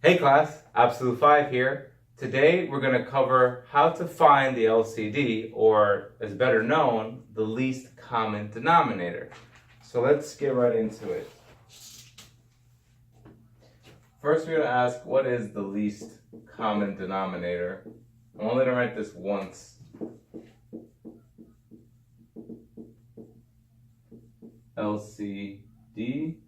Hey class, Absolute 5 here. Today we're going to cover how to find the LCD, or as better known, the least common denominator. So let's get right into it. First we're going to ask, what is the least common denominator? I'm only going to write this once. LCD.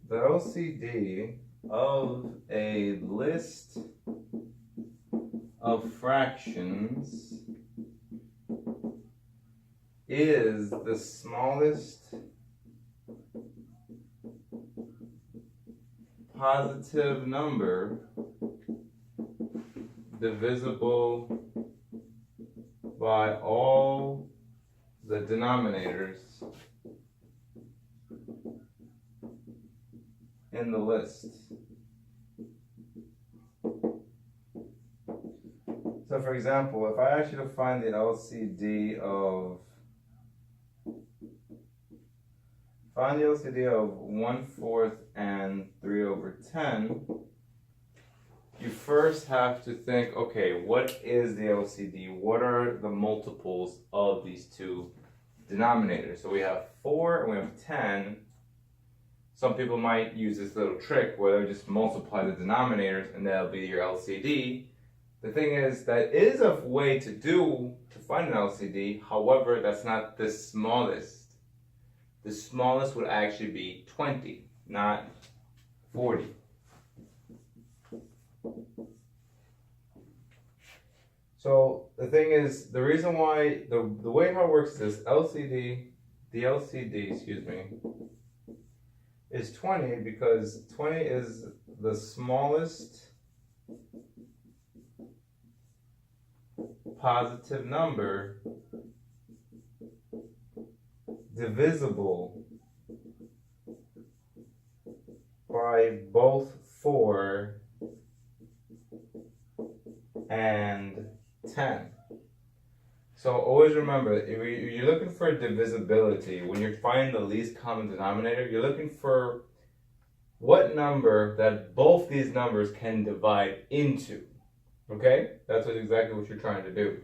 The LCD of a list of fractions is the smallest positive number divisible by all the denominators in the list. So for example, if I ask you to find the LCD of 1/4 and 3/10, you first have to think, okay, what is the LCD? What are the multiples of these two denominators? So we have 4 and we have 10. Some people might use this little trick where they just multiply the denominators and that'll be your LCD. The thing is, that is a way to find an LCD. However, that's not the smallest. The smallest would actually be 20, not 40. So the thing is, the reason why, the way how it works is the LCD, is 20 because 20 is the smallest positive number divisible by both 4 and 10. So always remember, if you're looking for divisibility, when you're finding the least common denominator, you're looking for what number that both these numbers can divide into. Okay? That's exactly what you're trying to do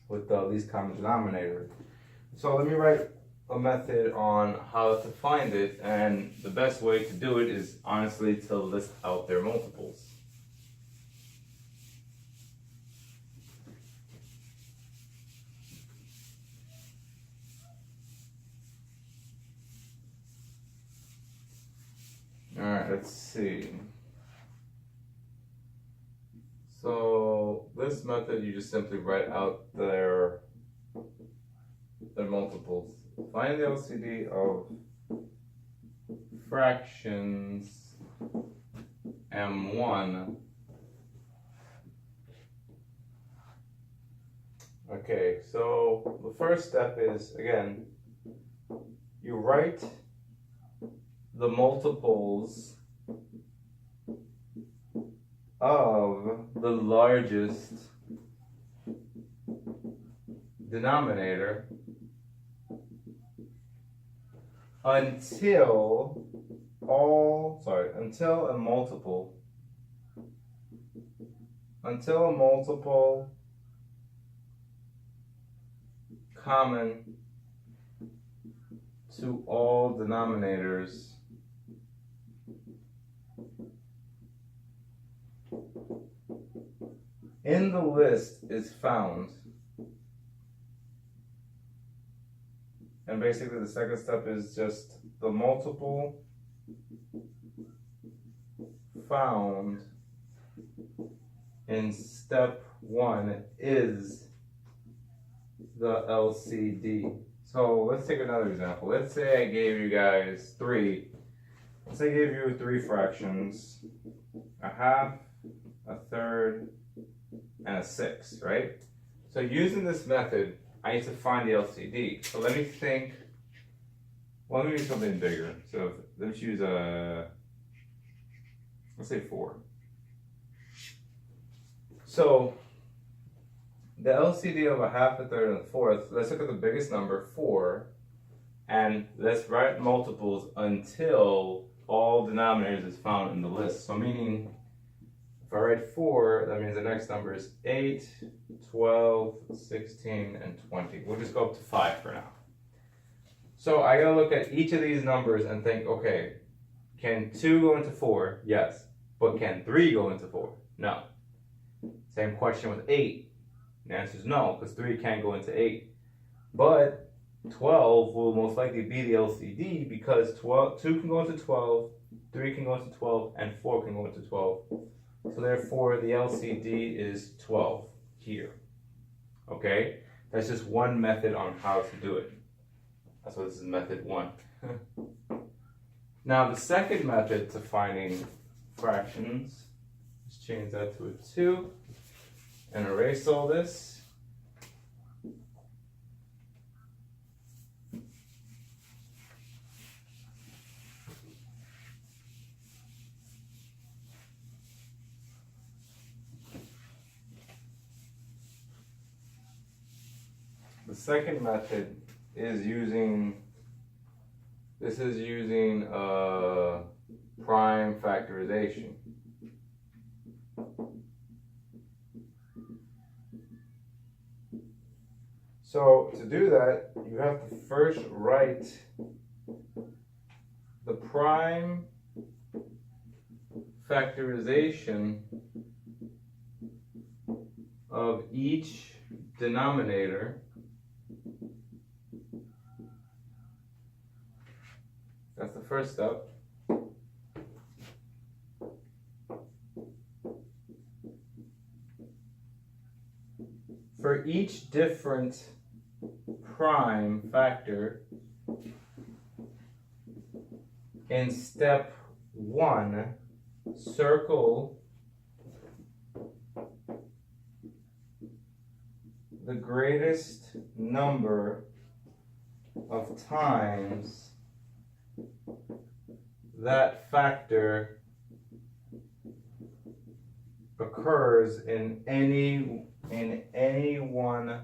with the least common denominator. So let me write a method on how to find it, and the best way to do it is honestly to list out their multiples. Alright, let's see. So this method, you just simply write out their multiples. Find the LCD of fractions M1. Okay, so the first step is, again, you write the multiples of the largest denominator until a multiple common to all denominators in the list is found. And basically the second step is just the multiple found in step 1 is the LCD. So let's take another example. Let's say I gave you guys three fractions, a half, a third, and a sixth, right? So using this method, I need to find the LCD. So let me think, well, let me do something bigger. So let's use let's say 4. So the LCD of a half, a third, and a fourth, let's look at the biggest number, 4, and let's write multiples until all denominators is found in the list. So meaning, if I write 4, that means the next number is 8, 12, 16, and 20. We'll just go up to 5 for now. So I gotta look at each of these numbers and think, okay, can 2 go into 4? Yes. But can 3 go into 4? No. Same question with 8. The answer is no, because 3 can't go into 8. But 12 will most likely be the LCD because 2 can go into 12, 3 can go into 12, and 4 can go into 12. So therefore, the LCD is 12 here. Okay? That's just one method on how to do it. That's why this is method 1. Now, the second method to finding fractions, let's change that to a 2 and erase all this. The second method is using prime factorization. So to do that, you have to first write the prime factorization of each denominator . That's the first step. For each different prime factor in step 1, circle the greatest number of times that factor occurs in any one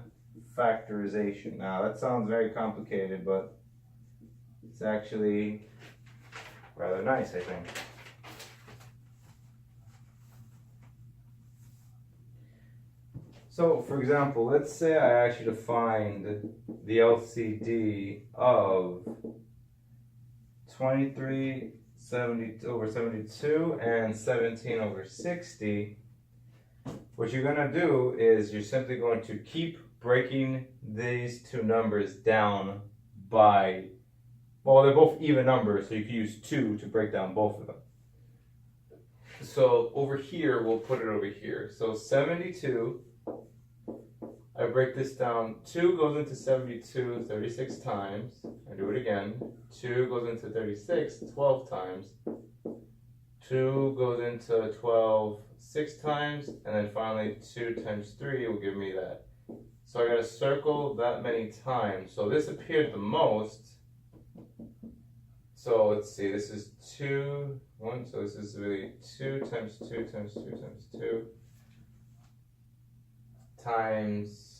factorization. Now that sounds very complicated, but it's actually rather nice, I think. So, for example, let's say I ask you to find the LCD of 23 over 72 and 17 over 60. What you're going to do is you're simply going to keep breaking these two numbers down by, well, they're both even numbers, so you can use 2 to break down both of them. So over here, we'll put it over here. So 72, I break this down. 2 goes into 72 36 times. I do it again. 2 goes into 36 12 times. 2 goes into 12 6 times. And then finally 2 times 3 will give me that. So I got to circle that many times. So this appeared the most. So let's see. This is 2, 1. So this is really 2 times 2 times 2 times 2. Times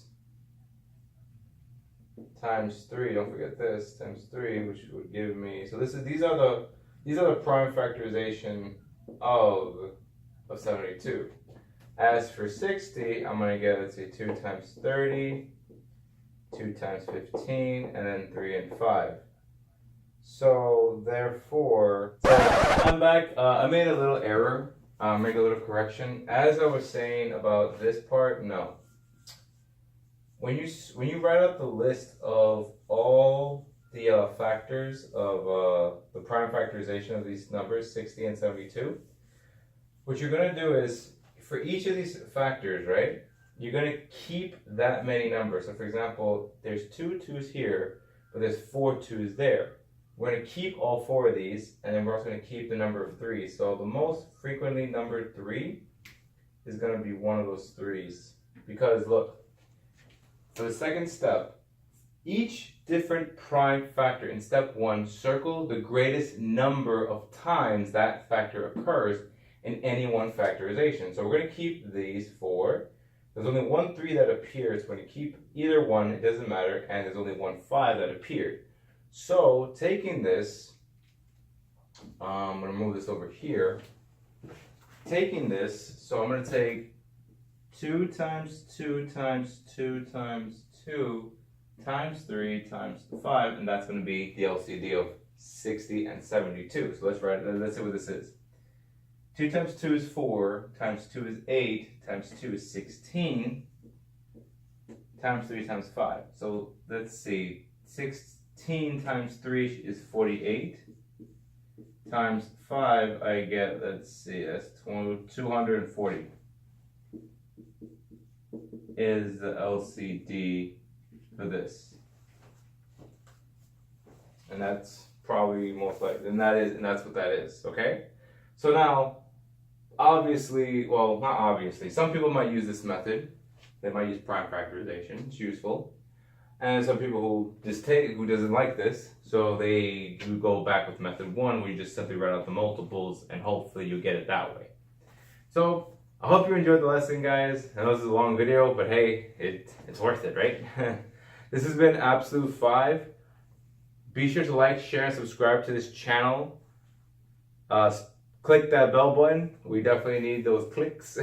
3, don't forget this, times 3, which would give me, so these are the prime factorization of 72. As for 60, I'm going to get, let's see, 2 times 30, 2 times 15, and then 3 and 5. So therefore, I'm back. I made a little error, made a little correction. As I was saying about this part, no. When you write out the list of all the factors of the prime factorization of these numbers, 60 and 72, what you're going to do is, for each of these factors, right, you're going to keep that many numbers. So for example, there's 2 2's here, but there's 4 2's there. We're going to keep all 4 of these, and then we're also going to keep the number of 3. So the most frequently numbered 3 is going to be one of those 3's. Because look, for the second step, each different prime factor in step 1, circle the greatest number of times that factor occurs in any one factorization. So we're going to keep these 4, There's only one 3 that appears. We're going to keep either one, it doesn't matter, and there's only one 5 that appeared. So taking this, I'm going to move this over here. Taking this, so I'm going to take 2 times 2 times 2 times 2 times 3 times 5, and that's going to be the LCD of 60 and 72. So let's write it. Let's see what this is. 2 times 2 is 4, times 2 is 8, times 2 is 16, times 3 times 5. So let's see, 16 times 3 is 48, times 5 I get, let's see, that's 240 is the LCD for this. And that's probably most likely, and that's what that is, okay? So now, obviously, well, not obviously, some people might use this method. They might use prime factorization, it's useful. And some people who doesn't like this, so they do go back with method 1, where you just simply write out the multiples, and hopefully you get it that way. So, I hope you enjoyed the lesson, guys. I know this is a long video, but hey, it's worth it, right? This has been Absolute 5. Be sure to like, share, and subscribe to this channel. Click that bell button. We definitely need those clicks.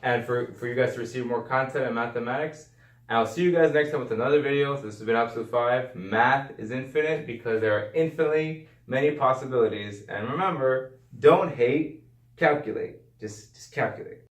And for you guys to receive more content in mathematics. And I'll see you guys next time with another video. This has been Absolute 5. Math is infinite because there are infinitely many possibilities. And remember, don't hate, calculate. Just calculate.